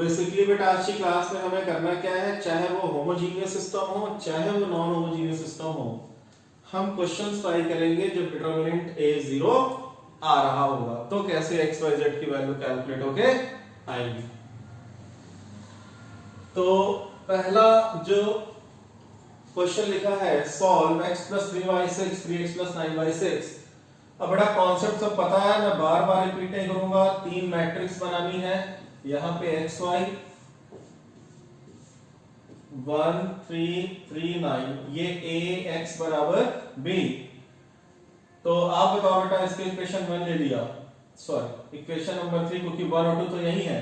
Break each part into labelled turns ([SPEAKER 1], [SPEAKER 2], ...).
[SPEAKER 1] Basically बेटा आज की क्लास में हमें करना क्या है, चाहे वो होमोजीनियस सिस्टम हो चाहे वो नॉन होमोजीनियस सिस्टम हो, हम क्वेश्चंस ट्राई करेंगे जब डिटरमिनेंट a 0 आ रहा होगा तो कैसे x y z की वैल्यू कैलकुलेट होके आएगी। तो पहला जो क्वेश्चन लिखा है solve x + 3y6 3x + 9y6। अब बड़ा कॉन्सेप्ट सब पता है, मैं बार बार रिपीट नहीं करूंगा। तीन मैट्रिक्स बनानी है, यहां पे xy 1 3 3 9, ये ax बराबर b। तो आप बताओ बेटा, इसके इक्वेशन 1 ले लिया, सॉरी इक्वेशन नंबर 3, क्योंकि 1 और 2 तो यही है।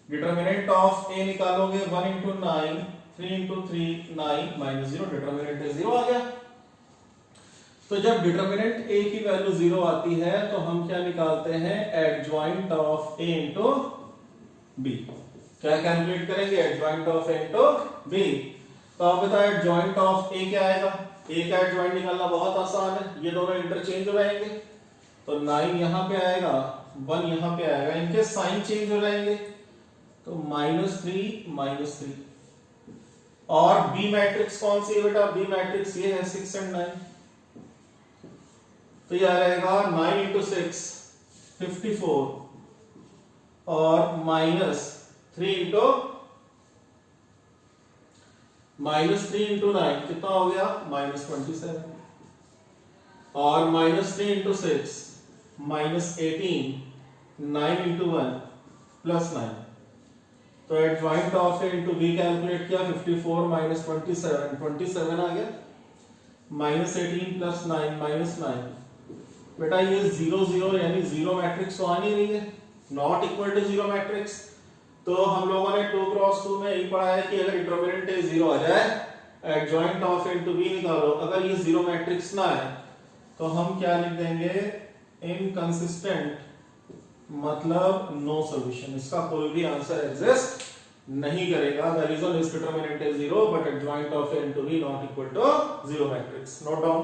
[SPEAKER 1] डिटरमिनेंट ऑफ a निकालोगे 1 × 9 3 × 3 9 - 0, डिटरमिनेंट 0 आ गया। तो जब डिटरमिनेंट a की वैल्यू 0 आती है तो हम क्या निकालते हैं, एडजॉइंट ऑफ a × b। क्या कैलकुलेट करेंगे, एडजॉइंट ऑफ a × b। तो आप बताओ एडजॉइंट ऑफ a क्या आएगा, a का एडजॉइंट निकालना बहुत आसान है, ये दोनों इंटरचेंज हो जाएंगे। तो 9 यहां पे आएगा, 1 यहां पे आएगा, इनके साइन चेंज हो जाएंगे तो -3 -3। और b मैट्रिक्स कौन सी है बेटा, b मैट्रिक्स ये है 6 और 9। तो यह रहेगा 9 × 6 54 और -3 × -3 × 9 कितना हो गया, -27। और -3 × 6 -18, 9 × 1 +9। तो adjoint of a × b calculate किया, 54 - 27 27 आ गया, -18 + 9 -9। बेटा ये 0 0 यानी 0 मैट्रिक्स तो आ नहीं रही है, नॉट इक्वल टू 0 मैट्रिक्स। तो हम लोगों ने 2 × 2 में यही पढ़ा है कि अगर डिटरमिनेंट a 0 आ जाए, एडजॉइंट ऑफ a × b निकालो। अगर ये 0 मैट्रिक्स ना आए तो हम क्या लिख देंगे, इनकंसिस्टेंट, मतलब नो सॉल्यूशन, इसका कोई भी आंसर एग्जिस्ट नहीं करेगा। The reason is determinant is 0 but adjoint of a × b not equal to 0 matrix. Note down.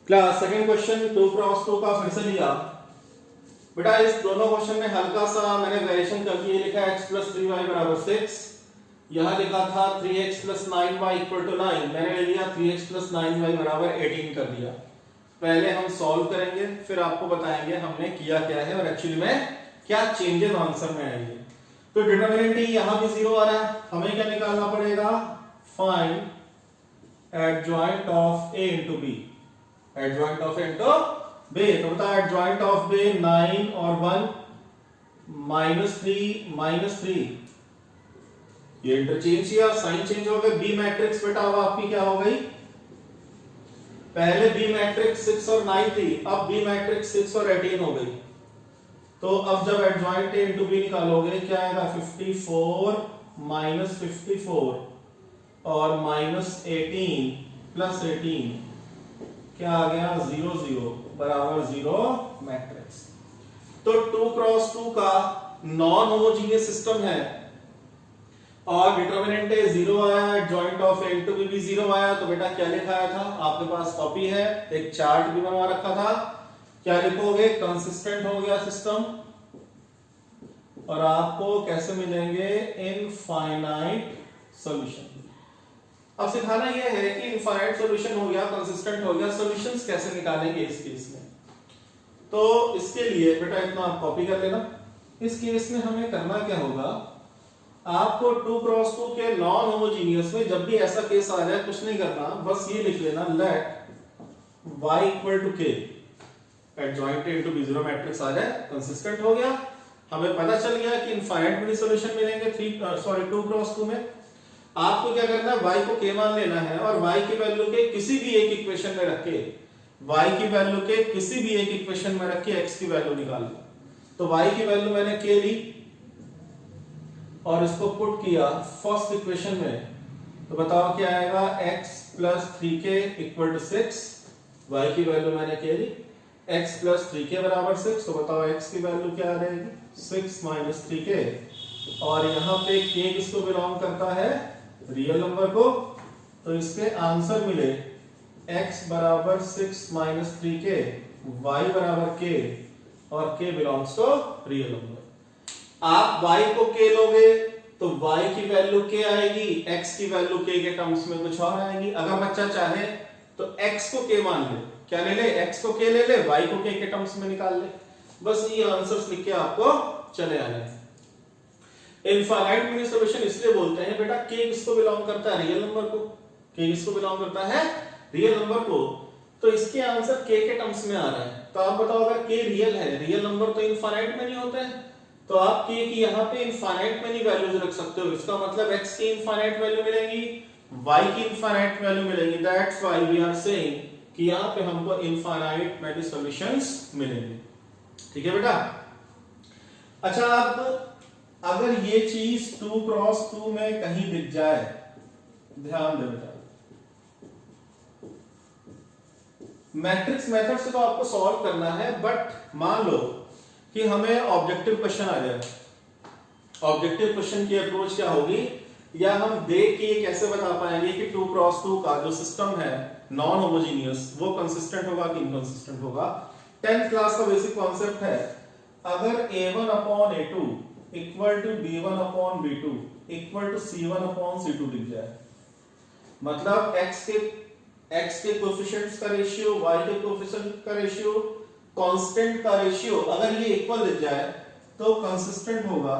[SPEAKER 1] Class second question 2 × 2 का फिर से लिया। बेटा इस दोनों क्वेश्चन में हल्का सा मैंने वेरिएशन कर दिया, लिखा x + 3y = 6, यहां लिखा था 3x + 9y = 9, मैंने ले लिया 3x + 9y = 18 कर दिया। पहले हम सॉल्व करेंगे, फिर आपको बताएंगे हमने किया क्या है और एक्चुअली में क्या चेंजेस आंसर में आएंगे। तो डिटरमिनेंट यहां भी 0 आ रहा है, हमें क्या निकालना पड़ेगा, find adjoint of a × b। Adjoint of a × b, तो बता एडजॉइंट ऑफ b 9 और 1 -3 -3, ये इंटरचेंज किया, साइन चेंज हो गए। b मैट्रिक्स बेटा अब आपकी क्या हो गई, पहले b मैट्रिक्स 6 और 9 थी, अब b मैट्रिक्स 6 और 18 हो गई। तो अब जब एडजॉइंट a × b निकालोगे क्या आएगा, 54 -54 और -18 + 18 क्या आ गया, 0 0 = 0 मैट्रिक्स। तो 2 × 2 का नॉन होमोजीनियस सिस्टम है और डिटरमिनेंट a 0 आया, एडजॉइंट ऑफ a × b भी 0 आया। तो बेटा क्या लिखा आया था, आपके पास कॉपी है, एक चार्ट भी बनवा रखा था, क्या लिखोगे, कंसिस्टेंट हो गया सिस्टम। और आपको कैसे मिलेंगे, इनफाइनाइट सॉल्यूशन। अब सिखाना यह है कि इनफाइनाइट सॉल्यूशन हो गया, कंसिस्टेंट हो गया, सॉल्यूशंस कैसे निकालेंगे इस केस में। तो इसके लिए बेटा इतना आप कॉपी कर लेना। इस केस में हमें करना क्या होगा, आपको 2 × 2 के नॉन होमोजीनियस में जब भी ऐसा केस आ जाए कुछ नहीं करना, बस ये लिख लेना, let y = k, adjoint a × b 0 matrix आ जाए, कंसिस्टेंट हो गया। हमें पता चल गया कि इनफाइनाइट मेनी सॉल्यूशन मिलेंगे 2 × 2 में। आपको क्या करना है, y को k मान लेना है और y की वैल्यू के किसी भी एक इक्वेशन में रख के, y की वैल्यू के किसी भी एक इक्वेशन में रख के x की वैल्यू निकाल लो। तो y की वैल्यू मैंने k ली और इसको पुट किया फर्स्ट इक्वेशन में, तो बताओ क्या आएगा, x + 3k = 6, y की वैल्यू मैंने k ली, x + 3k = 6, तो बताओ x की वैल्यू क्या आ रहेगी, 6 - 3k। और यहाँ पे k किसको बिलोंग करता है, रियल नंबर को। तो इसके आंसर मिले x = 6 - 3k, y = k, और k belongs to real number. आप y को k लोगे तो y की वैल्यू k आएगी, x की वैल्यू k के टर्म्स में कुछ और आएगी। अगर बच्चा चाहे तो x को k मान ले, क्या ले ले, x को k ले ले, y को k के टर्म्स में निकाल ले। बस ये आंसर्स लिख के आपको चले आना है। इनफाइनाइट मिनी सॉल्यूशन इसलिए बोलते हैं बेटा k किसको बिलोंग करता है, रियल नंबर को। k किसको बिलोंग करता है, रियल नंबर को। तो इसके आंसर k के टर्म्स में आ रहा है। तो आप बताओ अगर k रियल है, रियल नंबर तो इनफाइनाइट में नहीं होते हैं, तो आप k की यहाँ पे इनफाइनाइट में नहीं वैल्यूज रख सकते हो। इसका मतलब x की इनफाइनाइट वैल्यू मिलेगी, y की इनफाइनाइट वैल्यू मिलेगी। That's why we are saying कि यहाँ पे हमको इनफाइनाइट मैनी सॉल्यूशंस मिलेंगे। ठीक है बेटा। अच्छा, अब अगर ये चीज 2 क्रॉस 2 में कहीं दिख जाए, ध्यान दे बेटा, मैट्रिक्स मेथड से तो आपको सॉल्व करना है, बट मान लो कि हमें ऑब्जेक्टिव क्वेश्चन आ जाए। ऑब्जेक्टिव क्वेश्चन की अप्रोच क्या होगी, या हम देख के कैसे बता पाएंगे कि 2 क्रॉस 2 का जो सिस्टम है नॉन होमोजेनियस वो कंसिस्टेंट होगा कि इनकंसिस्टेंट होगा। 10th क्लास का बेसिक कॉन्सेप्ट है, अगर a1 upon a2 equal to b1 upon b2 equal to c1 upon c2 दिख जाए, मतलब x के कोएफिशिएंट्स का रेशियो, y के कोएफिशिएंट का रेशियो, कांस्टेंट का रेशियो अगर ये इक्वल दिख जाए तो कंसिस्टेंट होगा,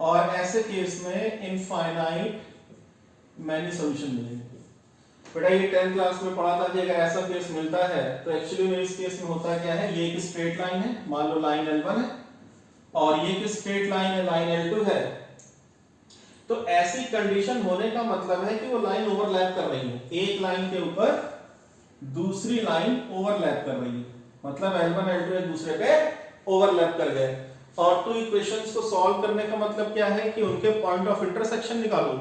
[SPEAKER 1] और ऐसे केस में इनफाइनाइट मैनी सॉल्यूशन मिलेंगे। बेटा ये 10th क्लास में पढ़ा था कि अगर ऐसा केस मिलता है तो एक्चुअली में इस केस में होता क्या है, ये एक स्ट्रेट लाइन है, मान लो लाइन L1 है, और ये एक स्ट्रेट लाइन है, लाइन L2 है। तो ऐसी कंडीशन होने का मतलब है कि वो लाइन ओवरलैप कर रही है, एक लाइन के ऊपर दूसरी लाइन ओवरलैप कर रही है, मतलब L1 L2 एक दूसरे पे ओवरलैप कर गए। और 2 इक्वेशंस को सॉल्व करने का मतलब क्या है कि उनके पॉइंट ऑफ इंटरसेक्शन निकालो।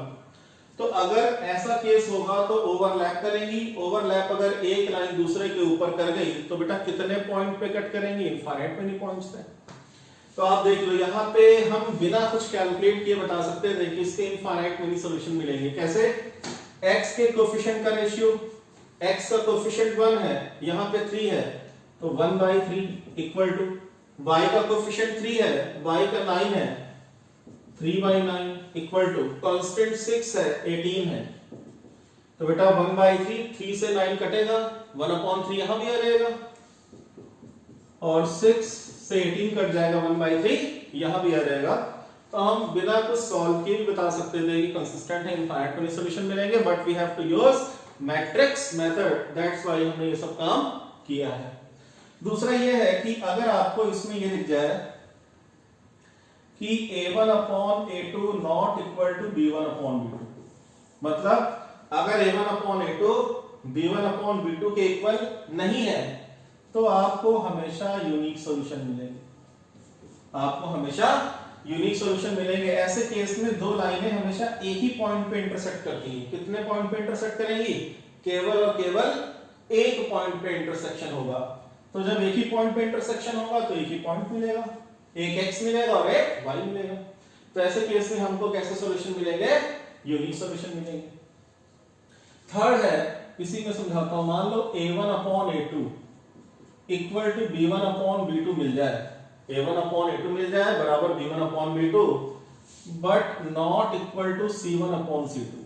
[SPEAKER 1] तो अगर ऐसा केस होगा तो ओवरलैप करेंगी, ओवरलैप अगर एक लाइन दूसरे के ऊपर कर गई तो बेटा कितने पॉइंट पे कट करेंगी, इनफाइनाइट मेनी पॉइंट्स पे। तो आप देख लो यहाँ पे हम बिना कुछ कैलकुलेट किए बता सकते थे कि इसके इनफाइनाइट मेनी सॉल्यूशन मिलेंगे। कैसे, x के कोएफिशिएंट का रेशियो, x का कोएफिशिएंट 1 है, यहाँ पे 3 है, तो 1/3 इक्वल टू y का कोएफिशिएंट 3 है, y का 9 है, 3/9 इक्वल टू कांस्टेंट 6 है, 18 है। तो बेटा 1/3, 3 से 9 कटेगा, 1/3 यहां भी आ जाएगा, और 6 से 18 कट जाएगा, 1/3 यहां भी आ जाएगा। तो हम बिना कुछ सॉल्व किए भी बता सकते थे कि कंसिस्टेंट है, इनफाइनाइट मेनी सॉल्यूशन मिलेंगे, but we have to use matrix method. That's why हमने ये सब काम किया है। दूसरा ये है कि अगर आपको इसमें ये दिख जाए कि a1 upon a2 not equal to b1 upon b2, मतलब अगर a1 upon a2 b1 upon b2 के इक्वल नहीं है तो आपको हमेशा यूनिक सॉल्यूशन मिलेंगे, आपको हमेशा यूनिक सॉल्यूशन मिलेंगे। ऐसे केस में दो लाइनें हमेशा एक ही पॉइंट पे इंटरसेक्ट करती हैं। कितने पॉइंट पे इंटरसेक्ट करेंगी, केवल और केवल एक पॉइंट पे इंटरसेक्शन होगा। तो जब एक ही पॉइंट पे इंटरसेक्शन होगा तो एक ही पॉइंट मिलेगा, एक x मिलेगा और एक y मिलेगा। तो ऐसे केस में हमको कैसे सॉल्यूशन मिलेंगे, यूनिक सॉल्यूशन मिलेंगे। थर्ड है, इसी में समझाता हूं, मान लो a1 upon a2 equal to b1 upon b2 मिल जाए, a1 अपॉन a2 मिल जाए बराबर b1 upon b2, but not equal to c1 upon c2।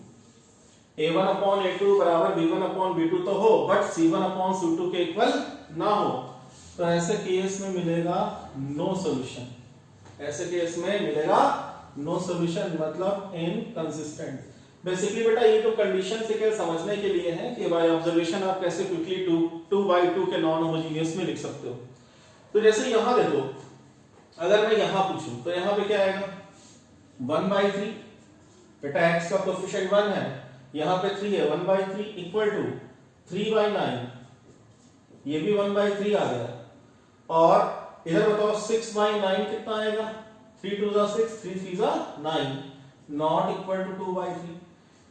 [SPEAKER 1] a1 upon a2 बराबर b1 अपॉन b2 तो हो, बट c1 अपॉन c2 के equal ना हो, तो ऐसे केस में मिलेगा नो सॉल्यूशन। ऐसे केस में मिलेगा नो सॉल्यूशन, मतलब इनकंसिस्टेंट। बेसिकली बेटा ये तो कंडीशन से क्या समझने के लिए है कि बाय ऑब्जर्वेशन आप कैसे क्विकली 2/2 के नॉन होमोजेनियस में लिख सकते हो। तो जैसे यहां देखो, अगर मैं यहां पूछूं तो यहां पे क्या आएगा, 1/3, बेटा x का कोएफिशिएंट 1 है, यहां पे 3 है, 1/3 इक्वल टू 3/9, ये भी 1/3 आ गया। और इधर बताओ 6/9 कितना आएगा, 3 2 जा 6, 3 3 जा 9, नॉट इक्वल टू 2/3।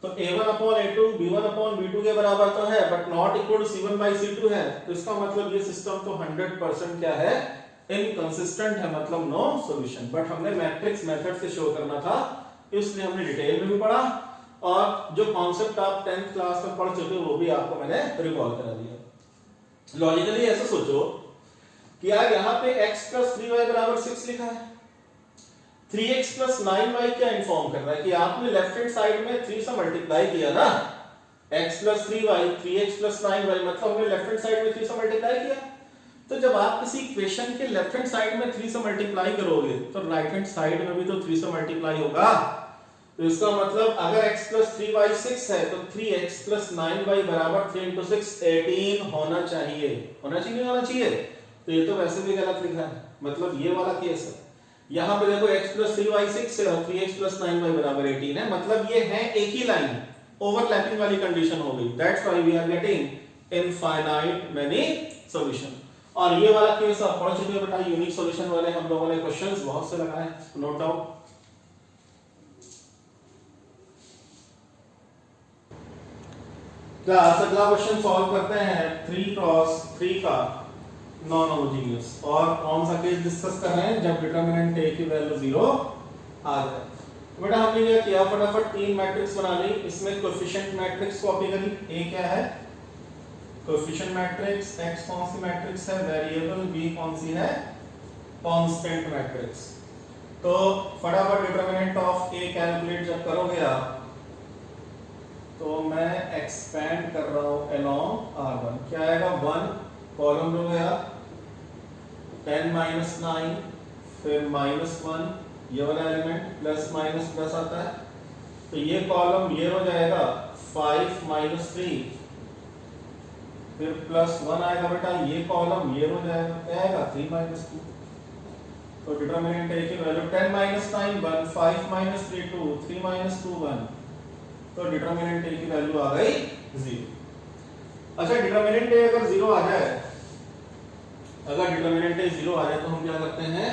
[SPEAKER 1] तो a1 upon a2 b1 upon b2 के बराबर तो है, but not equal to c1/c2 है। तो इसका मतलब ये सिस्टम तो 100% क्या है, इनकंसिस्टेंट है, मतलब नो सॉल्यूशन। बट हमने मैट्रिक्स मेथड से शो करना था, इसलिए हमने डिटेल में भी पढ़ा, और जो कॉन्सेप्ट आप 10th क्लास में पढ़ चुके हो वो भी आपको मैंने रिकॉल करा दिया। लॉजिकली ऐसा सोचो कि यार यहाँ पे x प्लस 3y बराबर 6 लिखा है, 3x प्लस 9y क्या इन्फॉर्म कर रहा है कि आपने लेफ्ट हैंड साइड में 3 से मल्टीप्लाई किया ना, x plus 3y 3x plus 9y, मतलब हमने लेफ्ट हैंड साइड में 3 से मल्टीप्लाई किया। तो जब आप किसी इक्वेशन के लेफ्ट हैंड साइड में 3 से मल्टीप्लाई करोगे तो राइट हैंड साइड में भी तो 3 से मल्टीप्लाई होगा। तो इसका मतलब अगर x प्लस 3y 6 है तो 3x प्लस 9y बराबर 3 into 6 18 होना चाहिए, होना चाहिए नहीं होना चाहिए? तो ये तो वैसे भी गलत लिखा है, मतलब ये वाला केस है। यहाँ पे देखो x प्लस 3y 6 है और 3x प्लस 9y बराबर 18 है, मतलब ये है एक ही लाइन, ओवरलैपिंग वाली कंडीशन हो गई। That's why we are getting infinite many solution. और ये वाला केस आप पढ़ चुके हो बेटा, यूनिक सॉल्यूशन वाले हम लोगों ने क्वेश्चंस बहुत से लगाए, नोट डाउन। क्लास अगला क्वेश्चन सॉल्व करते हैं 3 क्रॉस 3 का नॉन होमोजेनियस। और कौन सा केस डिस्कस कर रहे हैं? जब डिटरमिनेंट a की वैल्यू 0 आ जाए। बेटा हमने क्या किया, फटाफट 3 मैट्रिक्स बना ली, इसमें कोएफिशिएंट मैट्रिक्स कॉपी करी। a क्या है? कोएफिशिएंट मैट्रिक्स, x कौन सी मैट्रिक्स है? वेरिएबल, b कौन सी है? Constant matrix. तो फटाफट डिटरमिनेंट ऑफ a कैलकुलेट जब करोगे आप, तो मैं एक्सपेंड कर रहा हूं अलोंग r1, क्या आएगा? 1 कॉलम लो गया 10 माइनस 9, फिर -1 ये वाला एलिमेंट, प्लस माइनस प्लस आता है, तो ये कॉलम ये रो जाएगा 5 माइनस 3, फिर +1 आएगा बेटा, ये कॉलम ये रो जाएगा, क्या आएगा? 3 माइनस 2। तो डिटरमिनेंट a की वैल्यू 10 माइनस 9 1, 5 माइनस 3 2, 3 माइनस 2 1, तो डिटरमिनेंट a की वैल्यू आ गई 0। अच्छा डिटरमिनेंट a अगर 0 आ जाए, अगर डिटरमिनेंट a 0 आ जाए तो हम क्या करते हैं?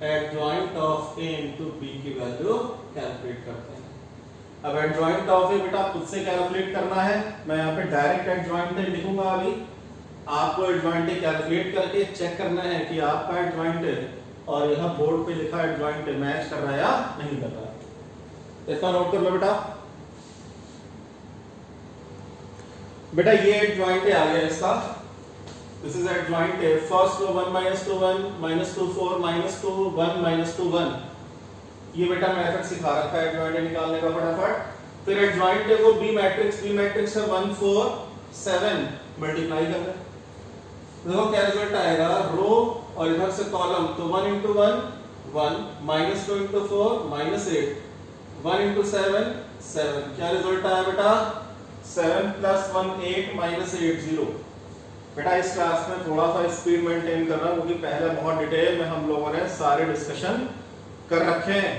[SPEAKER 1] Adjoint of a into b की वैल्यू कैलकुलेट करते हैं। अब एडजॉइंट ऑफ a बेटा खुद से कैलकुलेट करना है, मैं यहाँ पे डायरेक्ट एडजॉइंट a लिखूंगा। अभी आपको एडजॉइंट a कैलकुलेट करके चेक करना है कि आपका एडजॉइंट और यहाँ बोर्ड पे लिखा एडजॉइंट मैच कर रहा है या नहीं कर रहा। इसका नोट कर लो बेटा। बेटा ये एडजॉइंट आ गया इसका, this is adjoint a, first row 1 minus 2 1 minus 2 4 minus 2 1 minus 2 1, ये बेटा मेथड सिखा रखा है एडजॉइंट a निकालने का फटाफट। फिर एडजॉइंट a को b मैट्रिक्स है 1 4 7 मल्टीप्लाई कर दे, देखो क्या रिजल्ट आएगा, रो और इधर से कॉलम, तो 1 into 1 1, -2 into 4 -8, 1 into 7 7, क्या रिजल्ट आया बेटा? 7 + 1 8 -8 0। बेटा इस क्लास में थोड़ा सा स्पीड मेंटेन करना, क्योंकि पहले बहुत डिटेल में हम लोगों ने सारे डिस्कशन कर रखे हैं।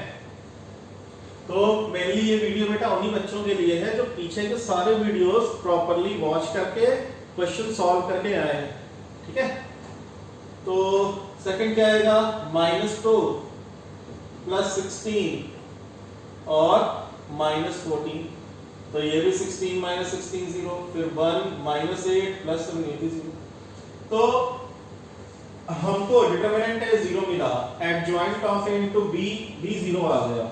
[SPEAKER 1] तो मेनली ये वीडियो बेटा उन्हीं बच्चों के लिए है जो पीछे के सारे वीडियोस प्रॉपर्ली वॉच करके क्वेश्चन सॉल्व करके आए हैं, ठीक है? तो सेकंड क्या आएगा? -2 + 16 और -14, तो ये भी 16 - 16 0, फिर 1 -8 + 7 ये भी 0। तो हमको डिटरमिनेंट है 0 मिला, adjoint of a into b भी 0 आ गया,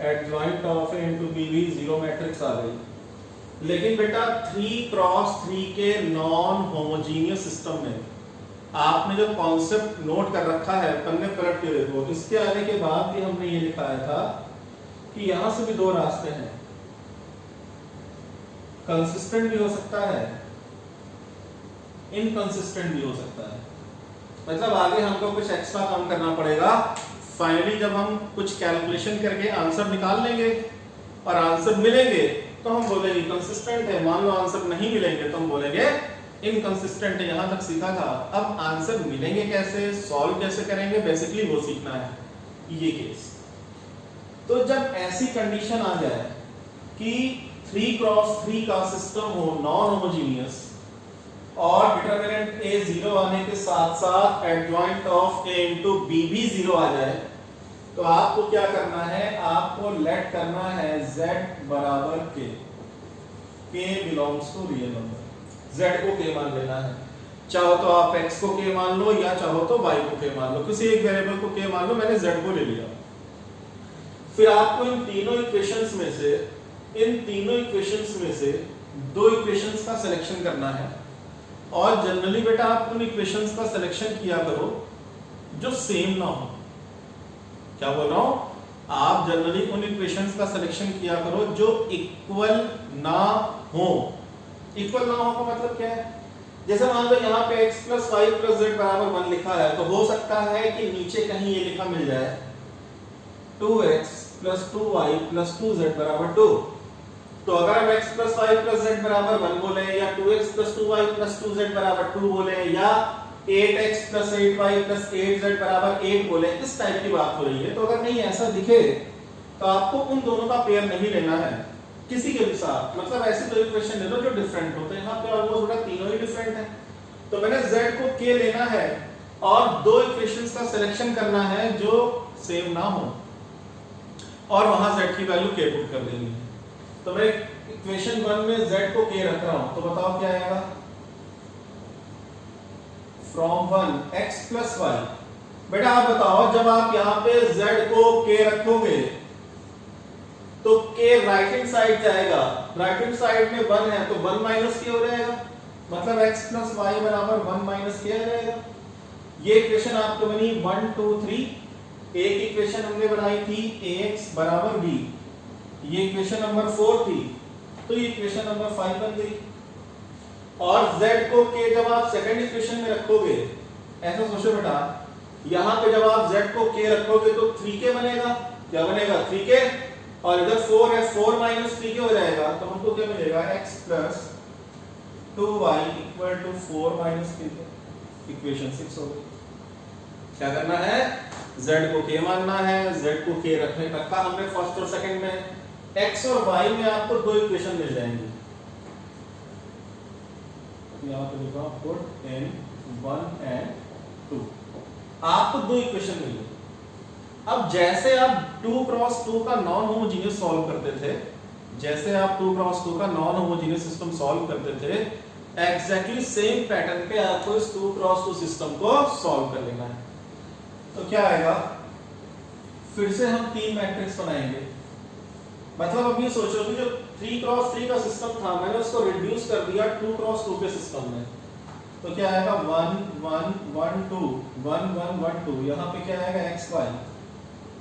[SPEAKER 1] adjoint of a into b भी 0 मैट्रिक्स आ गई। लेकिन बेटा 3 क्रॉस 3 के नॉन होमोजेनियस सिस्टम में आपने जो कॉन्सेप्ट नोट कर रखा है, पन्ने पलट के देखो, इसके आने के बाद भी हमने ये लिखाया था कि यहां से भी 2 रास्ते हैं, कंसिस्टेंट भी हो सकता है, इनकंसिस्टेंट भी हो सकता है। मतलब आगे हमको कुछ एक्स्ट्रा काम करना पड़ेगा। फाइनली जब हम कुछ कैलकुलेशन करके आंसर निकाल लेंगे और आंसर मिलेंगे तो हम बोलेंगे कंसिस्टेंट है, मान लो आंसर नहीं मिलेंगे तो हम बोलेंगे इनकंसिस्टेंट है। यहां तक सीखा था, अब आंसर मिलेंगे कैसे, सॉल्व कैसे करेंगे, बेसिकली वो सीखना है ये केस। तो जब ऐसी कंडीशन आ जाए कि 3 क्रॉस 3 का सिस्टम हो नॉन होमोजेनियस और डिटरमिनेंट a 0 आने के साथ साथ adjoint of a into b भी 0 आ जाए, तो आपको क्या करना है? आपको लेट करना है z बराबर k, k belongs to real number, z को k मान लेना है। चाहो तो आप x को k मान लो या चाहो तो y को k मान लो, किसी एक वेरिएबल को k मान लो, मैंने z को ले लिया। फिर आपको इन तीनों इक्वेशंस में से 2 इक्वेशंस का सिलेक्शन करना है। और जनरली बेटा आप उन इक्वेशंस का सिलेक्शन किया करो जो सेम ना हो। क्या बोल रहा हूं, आप जनरली उन इक्वेशंस का सिलेक्शन किया करो जो इक्वल ना हो। इक्वल ना हो का मतलब क्या है, जैसे मान लो यहाँ पे x + y + z = 1 लिखा है, तो हो सकता है कि नीचे कहीं ये लिखा मिल जाए 2x + 2y + 2z = 2। तो अगर हम x + y + z = 1 बोले, या 2x + 2y + 2z = 2 बोले, या 8x + 8y + 8z = 8 बोले, इस टाइप की बात हो रही है। तो अगर नहीं ऐसा दिखे तो आपको उन दोनों का पेयर नहीं लेना है किसी के भी साथ, मतलब ऐसे दो इक्वेशन ले लो जो डिफरेंट होते हैं। यहाँ पे ऑलमोस्ट बेटा तीनों ही डिफरेंट है, तो मैंने z को k लेना है और दो इक्वेशंस का सिलेक्शन करना है जो सेम ना हो, और वहां z की वैल्यू k पुट कर देनी है। तो मैं इक्वेशन 1 में z को k रख रहा हूं, तो बताओ क्या आएगा, फ्रॉम 1 x + y। बेटा आप बताओ, जब आप यहाँ पे z को k रखोगे तो k राइट हैंड साइड जाएगा, राइट हैंड साइड में 1 है तो 1 - k हो जाएगा, मतलब x + y = 1 - k आ जाएगा। ये इक्वेशन आपको बनी 1 2 3। एक इक्वेशन हमने बनाई थी ax = b, ये इक्वेशन नंबर 4 थी, तो ये इक्वेशन नंबर 5 बन गई। और z को k जब आप सेकंड इक्वेशन में रखोगे, ऐसा सोचो बेटा, यहां पे जब आप z को k रखोगे तो 3k बनेगा। क्या बनेगा, 3k, और इधर 4 है, 4 - 3k हो जाएगा, तो हमको क्या मिलेगा, x + 2y = 4 - 3k। इक्वेशन 6 हो गई। क्या करना है, z को k मानना है, z को k रखने तक का हमने फर्स्ट और सेकंड में, x और y में आपको दो इक्वेशन मिल जाएंगी। यहां पे लिखा पुट इन 1 and 2, आपको दो इक्वेशन मिल गई। अब जैसे आप 2 क्रॉस 2 का नॉन होमोजेनियस सॉल्व करते थे, जैसे आप 2 क्रॉस 2 का नॉन होमोजेनियस सिस्टम सॉल्व करते थे, एग्जैक्टली सेम पैटर्न पे आपको इस 2 क्रॉस 2 सिस्टम को सॉल्व कर लेना है। तो क्या आएगा, फिर से हम 3 मैट्रिक्स बनाएंगे। मतलब अब ये सोचो कि जो 3 क्रॉस 3 का सिस्टम था, मैंने उसको रिड्यूस कर दिया 2 क्रॉस 2 के सिस्टम में। तो क्या आएगा, 1 1 1 2 1 1 1 2। यहाँ पे क्या आएगा, x y,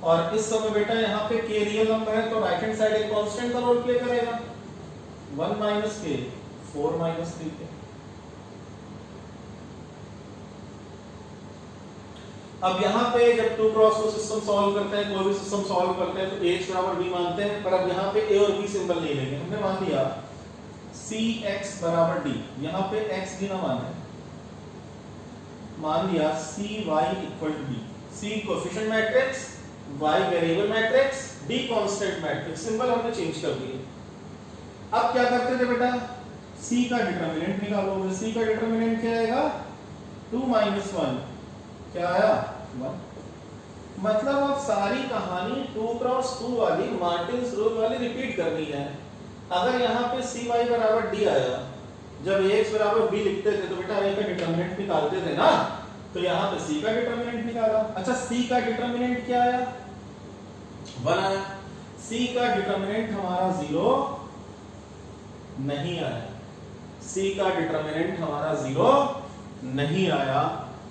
[SPEAKER 1] और इस समय बेटा यहाँ पे k रियल नंबर है, तो राइट हैंड साइड एक कांस्टेंट का रोल प्ले करेगा, 1 - k 4 - 3k। अब यहाँ पे जब 2 क्रॉस 2 सिस्टम सॉल्व करते हैं, कोई भी सिस्टम सॉल्व करते हैं, तो ax = b मानते हैं, पर अब यहाँ पे a और b सिंबल नहीं लेंगे। हमने मान लिया cx = d, यहाँ पे x भी ना माने, मान लिया cy = d। c coefficient matrix, y variable matrix, d constant matrix, symbol हमने चेंज कर दिए। अब क्या करते थे बेटा, c का डिटरमिनेंट निकालोगे। c का डिटरमिनेंट क्या आएगा, 2 - 1, क्या आया, 1। मतलब अब सारी कहानी 2 क्रॉस 2 वाली, मार्टिन्स रूल वाली रिपीट करनी है। अगर यहाँ पे cy = d आया, जब ax = b लिखते थे तो बेटा a का डिटरमिनेंट निकालते थे ना, तो यहाँ पे c का डिटरमिनेंट निकाला। अच्छा, c का डिटरमिनेंट क्या आया, 1 आया। c का डिटरमिनेंट हमारा 0 नहीं आया, c का डिटरमिनेंट हमारा 0 नहीं आया।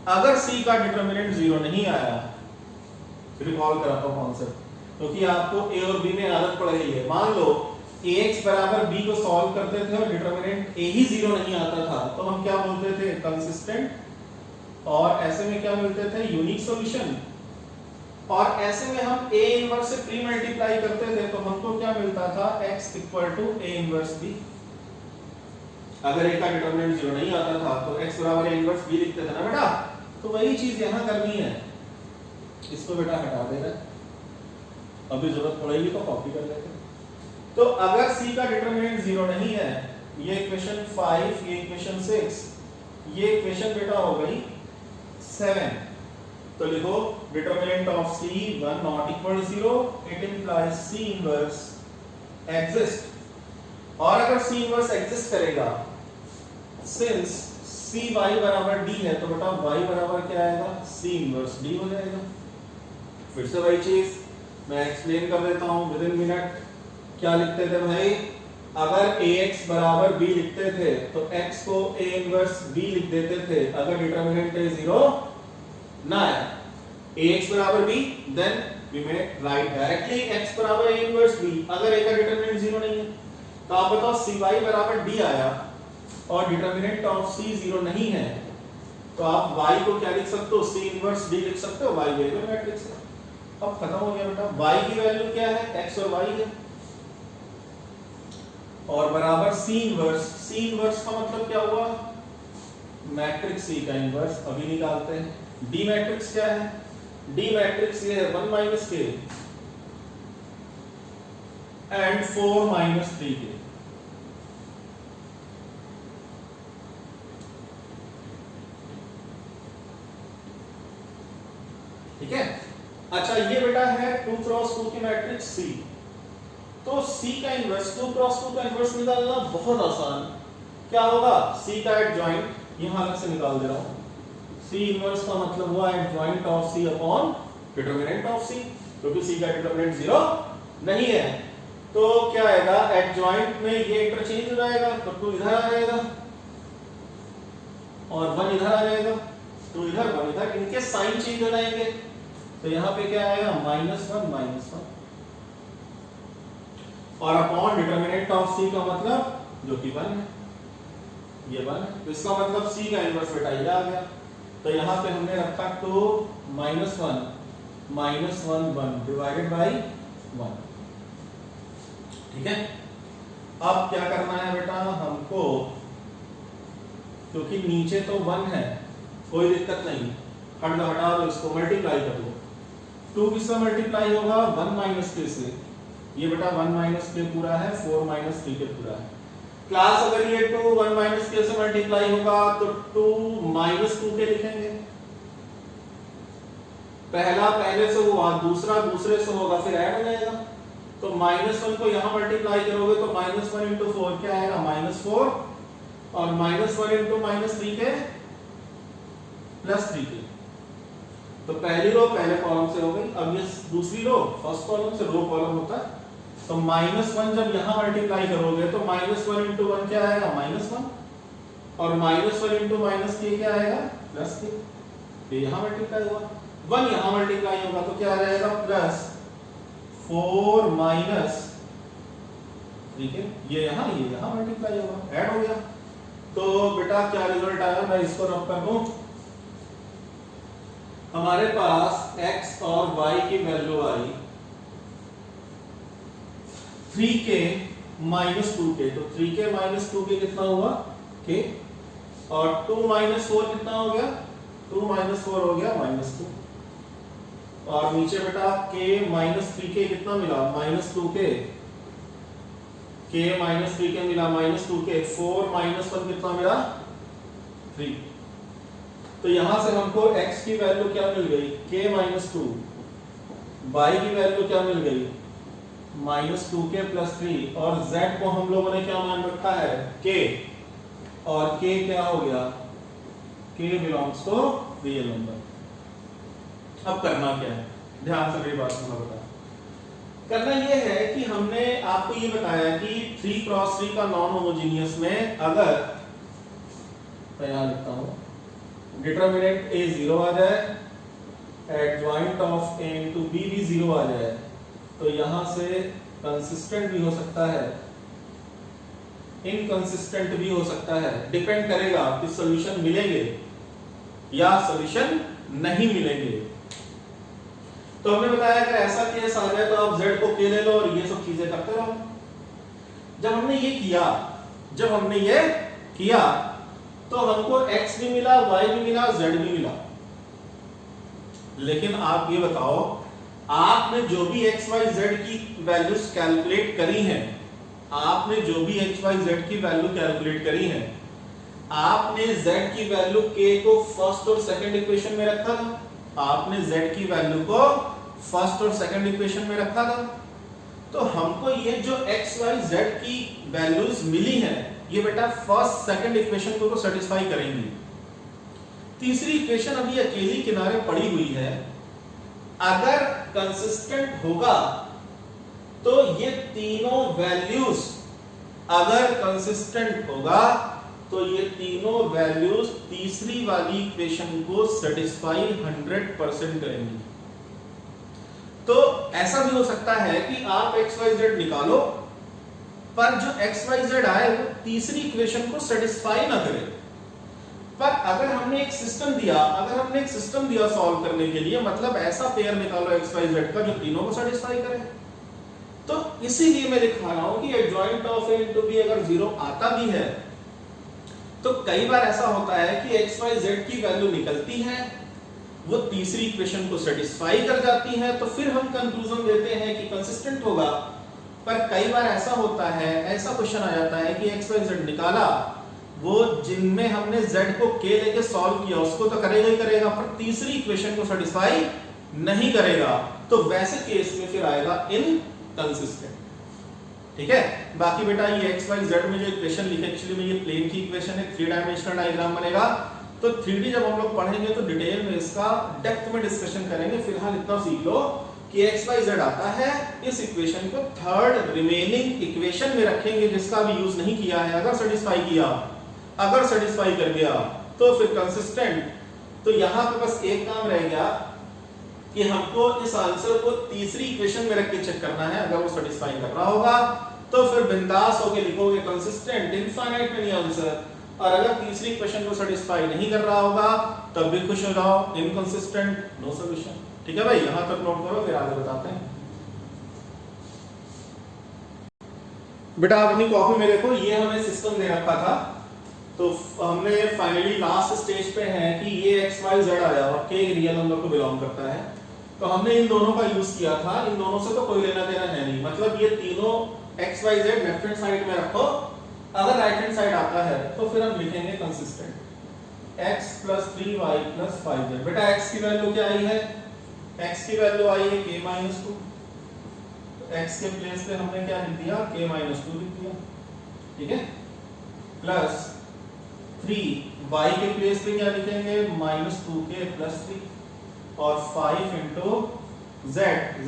[SPEAKER 1] अगर c का डिटरमिनेंट 0 नहीं आया, रिकॉल कराता हूं कॉन्सेप्ट, क्योंकि आपको a और b में आदत पड़ गई है। मान लो ax = b को सॉल्व करते थे और डिटरमिनेंट a ही 0 नहीं आता था, तो हम क्या बोलते थे, कंसिस्टेंट, और ऐसे में क्या मिलते थे, यूनिक सॉल्यूशन। और ऐसे में हम a इनवर्स से प्री मल्टीप्लाई करते थे, तो हमको क्या मिलता था, x = a इनवर्स b। अगर a का डिटरमिनेंट 0 नहीं आता था तो x = a इनवर्स b लिखते थे ना बेटा। तो वही चीज यहां करनी है, इसको बेटा हटा देना, अभी जरूरत पड़ेगी तो कॉपी कर लेते। तो अगर c का डिटरमिनेंट 0 नहीं है, ये इक्वेशन 5, ये इक्वेशन 6, ये इक्वेशन बेटा हो गई 7। तो लिखो determinant of c 1 ≠ 0, it implies c inverse exist. और अगर c इनवर्स एग्जिस्ट करेगा, सिंस cy = d है, तो बेटा y बराबर क्या आएगा, c इनवर्स d हो जाएगा। फिर से वही चीज मैं एक्सप्लेन कर देता हूं विद इन मिनट। क्या लिखते थे भाई, अगर ax बराबर b लिखते थे तो x को a इनवर्स b लिख देते थे अगर डिटरमिनेंट a 0 ना है। ax बराबर b then we may write directly x बराबर a इनवर्स b अगर a का डिटरमिनेंट 0 नहीं है। तो आप बताओ cy बराबर d आया और डिटरमिनेंट ऑफ c 0 नहीं है तो आप y को क्या लिख सकते हो, c इनवर्स d लिख सकते हो, y वेरिएबल मैट्रिक्स है। अब खत्म हो गया बेटा। y की वैल्यू क्या है, x और y है और बराबर c इनवर्स। c इनवर्स का मतलब क्या हुआ, मैट्रिक्स c का इनवर्स। अभी निकालते हैं। d मैट्रिक्स क्या है, d मैट्रिक्स ये है 1 minus k and 4 minus 3k। ठीक है। अच्छा ये बेटा है 2 क्रॉस 2 की मैट्रिक्स C। तो C का इनवर्स 2 क्रॉस 2 का इनवर्स निकालना बहुत आसान। क्या होगा, C का एडजॉइंट यहां अलग से निकाल दे रहा हूं। C इनवर्स का मतलब हुआ adjoint of C upon determinant of C, क्योंकि C का डिटरमिनेंट 0 नहीं है। तो क्या आएगा, एडजॉइंट में ये इंटरचेंज हो जाएगा तो 2 इधर आ जाएगा और 1 इधर आ जाएगा, 2 इधर 1 इधर, इनके साइन चेंज हो जाएंगे। तो यहां पे क्या आएगा, -1 और अपॉन डिटरमिनेंट ऑफ C का मतलब जो कि 1 है, ये 1 है। तो इसका मतलब C का इनवर्स बेटा ये आ गया। तो यहां पे हमने रखा 2 -1 डिवाइडेड बाय 1। ठीक है। अब क्या करना है बेटा हमको, क्योंकि नीचे तो 1 है कोई दिक्कत नहीं, हटा दो इसको, मल्टीप्लाई कर दो। 2 किससे मल्टीप्लाई होगा, 1 - k से। ये बेटा 1 - k पूरा है, 4 - 3k पूरा है। क्लास अगर ये 2 1 - k से मल्टीप्लाई होगा तो 2 - 2k लिखेंगे। पहला पहले से हुआ, दूसरा दूसरे से होगा, फिर ऐड हो जाएगा। तो -1 को यहां मल्टीप्लाई करोगे तो -1 × 4 क्या आएगा, -4 और -1 × -3k +3k। तो पहली रो पहले कॉलम से हो गई। अब ये दूसरी रो फर्स्ट कॉलम से, रो कॉलम होता है। तो -1 जब यहां मल्टीप्लाई करोगे तो -1 × 1 क्या आएगा, -1 और -1 × -k क्या आएगा, +k। ये यहां मल्टीप्लाई हुआ, 1 यहां मल्टीप्लाई होगा तो क्या आ जाएगा, +4 - 3k। ये यहां मल्टीप्लाई होगा, ऐड हो गया। तो बेटा क्या रिजल्ट आया, मैं इसको रब कर दूं। हमारे पास x और y की वैल्यू आई 3k - 2k। तो 3k - 2k कितना हुआ, k, और 2 - 4 कितना हो गया, 2 - 4 हो गया -2। और नीचे बेटा k - 3k कितना मिला, -2k, k - 3k मिला -2k, 4 - 1 कितना मिला, 3। तो यहां से हमको x की वैल्यू क्या मिल गई, k - 2, y की वैल्यू क्या मिल गई, -2k + 3, और z को हम लोगों ने क्या मान रखा है, k, और k क्या हो गया, k belongs to real number. अब करना क्या है, ध्यान से मेरी बात सुनना बेटा। करना यह है कि हमने आपको ये बताया कि 3 क्रॉस 3 का नॉन होमोजेनियस में अगर, मैं यहां लिखता हूं, डिटरमिनेंट a 0 आ जाए, एडजॉइंट ऑफ a × b भी 0 आ जाए, तो यहां से कंसिस्टेंट भी हो सकता है, इनकंसिस्टेंट भी हो सकता है। डिपेंड करेगा कि सॉल्यूशन मिलेंगे या सॉल्यूशन नहीं मिलेंगे। तो हमने बताया कि ऐसा केस आ जाए तो आप z को k ले लो और ये सब चीजें करते रहो। जब हमने ये किया तो हमको x भी मिला, y भी मिला, z भी मिला। लेकिन आप ये बताओ, आपने जो भी x y z की वैल्यूज कैलकुलेट करी हैं, आपने z की वैल्यू k को फर्स्ट और सेकंड इक्वेशन में रखा था, तो हमको ये जो x y z की वैल्यूज मिली हैं, ये बेटा फर्स्ट सेकंड इक्वेशन को तो सेटिस्फाई करेंगी। तीसरी इक्वेशन अभी अकेली किनारे पड़ी हुई है, अगर कंसिस्टेंट होगा तो ये तीनों वैल्यूज अगर कंसिस्टेंट होगा तो ये तीनों वैल्यूज तीसरी वाली इक्वेशन को सेटिस्फाई 100% करेंगी। तो ऐसा भी हो सकता है कि आप XYZ निकालो पर जो XYZ आए वो तीसरी इक्वेशन को सेटिस्फाई ना करे। पर अगर हमने एक सिस्टम दिया सॉल्व करने के लिए, मतलब ऐसा पेयर निकालो XYZ का जो तीनों को सेटिस्फाई करे। तो इसीलिए मैं दिखा रहा हूं कि adjoint of A into B अगर 0 आता भी है तो कई बार ऐसा होता है कि XYZ की वैल्यू निकलती है, वो तीसरी इक्वेशन को सेटिस्फाई कर जाती है, तो फिर हम कंक्लूजन देते हैं कि कंसिस्टेंट होगा। पर कई बार ऐसा होता है, ऐसा क्वेश्चन आ जाता है कि XYZ निकाला, वो जिनमें हमने Z को K लेके सॉल्व किया उसको तो करेगा ही करेगा, पर तीसरी इक्वेशन को सेटिस्फाई नहीं करेगा, तो वैसे केस में फिर आएगा इनकंसिस्टेंट। ठीक है। बाकी बेटा ये XYZ में जो इक्वेशन लिखे, एक्चुअली में ये प्लेन की इक्वेशन है, 3 डायमेंशनल डायग्राम बनेगा। तो 3D जब हम लोग पढ़ेंगे तो डिटेल में इसका डेप्थ में डिस्कशन करेंगे। फिलहाल इतना सीख लो कि XYZ आता है, इस इक्वेशन को थर्ड रिमेनिंग इक्वेशन में रखेंगे जिसका भी यूज नहीं किया है। अगर सेटिस्फाई कर गया तो फिर कंसिस्टेंट। तो यहां पे बस एक काम रह गया कि हमको इस आंसर को तीसरी इक्वेशन में रख के चेक करना है। अगर वो सेटिस्फाई कर रहा होगा तो फिर बिंदास होके लिखोगे कंसिस्टेंट, इनफाइनाइट में नहीं आंसर। और अगर तीसरी इक्वेशन को सेटिस्फाई नहीं कर रहा होगा तब भी खुश हो जाओ, इनकंसिस्टेंट, नो सॉल्यूशन। ठीक है भाई, यहां तक नोट करो, फिर आगे बताते हैं। बेटा अपनी कॉपी में देखो, ये हमें सिस्टम दे रखा था, तो हमने फाइनली लास्ट स्टेज पे है कि ये XYZ आया और K रियल नंबर को बिलोंग करता है। तो हमने इन दोनों का यूज किया था, इन दोनों से तो कोई लेना देना है नहीं। मतलब ये तीनों XYZ लेफ्ट हैंड साइड में रखो, अगर राइट हैंड साइड आता है तो फिर हम लिखेंगे कंसिस्टेंट x + 3y + 5z। बेटा x की वैल्यू क्या आई है? x की वैल्यू आई है k - 2। x के प्लेस पे हमने क्या लिख दिया? k - 2 लिख दिया। ठीक है। प्लस 3y के प्लेस पे क्या लिखेंगे? -2k + 3 और 5 into z।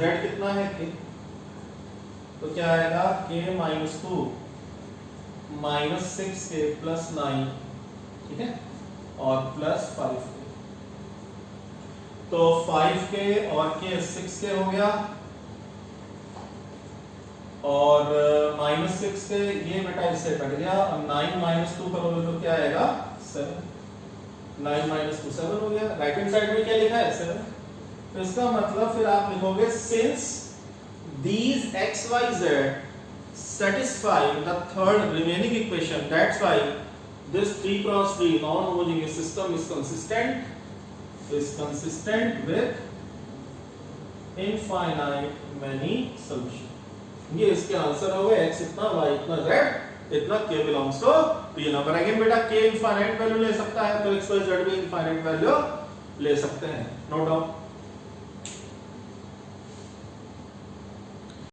[SPEAKER 1] z कितना है? k। तो क्या आएगा? k - 2 -6k + 9। ठीक है। और प्लस 5k। तो 5k और k 6k हो गया, और -6k ये बेटा इससे कट गया, और 9 - 2 करोगे तो क्या आएगा? 7। 9 - 2 7 हो गया। राइट हैंड साइड में क्या लिखा है? 7। तो इसका मतलब फिर आप लिखोगे since these XYZ satisfy the third remaining equation, that's why this 3 × 3 non-homogeneous system is consistent with infinite many solutions। ये इसके आंसर हो गए, x इतना, y इतना, z इतना, k belongs to। तो ये नंबर अगेन बेटा k इनफाइनाइट वैल्यू ले सकता है, तो XYZ भी इनफाइनाइट वैल्यू ले सकते हैं, नो डाउट।